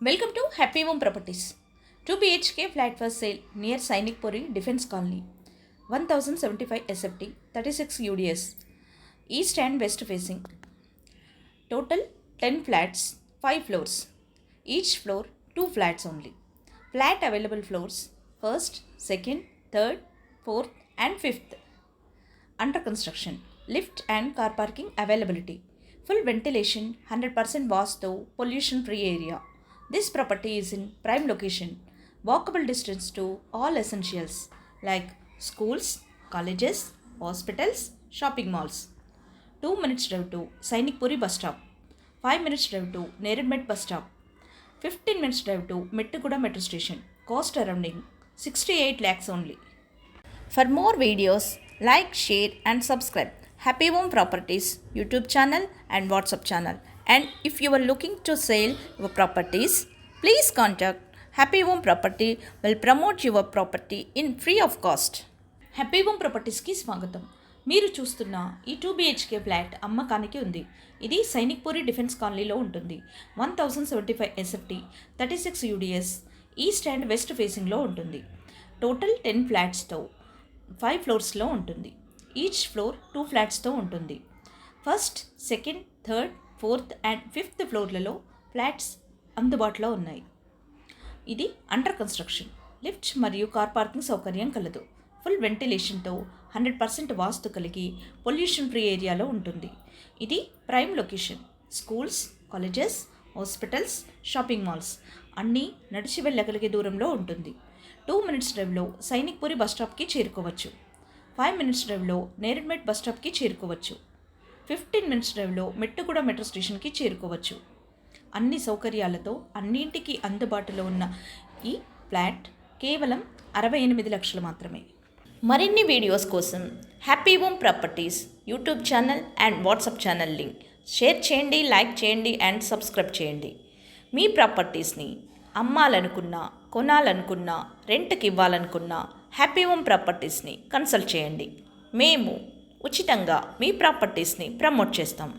Welcome to Happy Home Properties. 2 BHK flat for sale near Sainik Puri Defence Colony. 1075 SFT, 36 UDS. East and west facing. Total 10 flats, 5 floors. Each floor 2 flats only. Flat available floors 1st, 2nd, 3rd, 4th and 5th. Under construction. Lift and car parking availability. Full ventilation, 100% Vastu, pollution free area. This property is in prime location, walkable distance to all essentials like schools, colleges, hospitals, shopping malls. 2 minutes drive to Sainik Puri bus stop, 5 minutes drive to Neredmet bus stop, 15 minutes drive to Mettiguda metro station. Cost surrounding 68 lakhs only. For more videos, like, share and subscribe Happy Home Properties YouTube channel and WhatsApp channel. And if you are looking to sell your properties, please contact Happy Home Property will promote your property in free of cost. Happy home ప్రాపర్టీస్కి స్వాగతం. మీరు చూస్తున్న ఈ 2 BHK flat అమ్మకానికి ఉంది. ఇది Sainik puri defence కాలనీలో ఉంటుంది. 1075 SFT, 36 UDS, east and west ఫేసింగ్లో ఉంటుంది. టోటల్ 10 ఫ్లాట్స్తో 5 ఫ్లోర్స్లో ఉంటుంది. ఈచ్ ఫ్లోర్ 2 ఫ్లాట్స్తో ఉంటుంది. First, second, third, 4th and 5th ఫ్లోర్లలో ఫ్లాట్స్ అందుబాటులో ఉన్నాయి. ఇది అండర్ కన్స్ట్రక్షన్. లిఫ్ట్ మరియు కార్ పార్కింగ్ సౌకర్యం కలదు. ఫుల్ వెంటిలేషన్తో 100% వాస్తు కలిగి పొల్యూషన్ ఫ్రీ ఏరియాలో ఉంటుంది. ఇది prime location. Schools, colleges, hospitals, shopping malls అన్నీ నడిచి వెళ్ళగలిగే దూరంలో ఉంటుంది. 2 minutes డ్రైవ్లో సైనిక్ పూరి బస్ స్టాప్కి చేరుకోవచ్చు. 5 minutes డ్రైవ్లో నేరెడ్మెట్ బస్ స్టాప్కి చేరుకోవచ్చు. 15 minutes డ్రైవ్లో మెట్టుగూడ మెట్రో స్టేషన్కి చేరుకోవచ్చు. అన్ని సౌకర్యాలతో అన్నింటికి అందుబాటులో ఉన్న ఈ ఫ్లాట్ కేవలం 68 లక్షలు మాత్రమే. మరిన్ని వీడియోస్ కోసం happy home properties YouTube channel and WhatsApp channel link share చేయండి, లైక్ చేయండి అండ్ సబ్స్క్రైబ్ చేయండి. మీ ప్రాపర్టీస్ని అమ్మాలనుకున్నా, కొనాలనుకున్నా, రెంట్కి ఇవ్వాలనుకున్నా హ్యాపీ హోమ్ ప్రాపర్టీస్ని కన్సల్ట్ చేయండి. మేము ఉచితంగా మీ ప్రాపర్టీస్ని ప్రమోట్ చేస్తాం.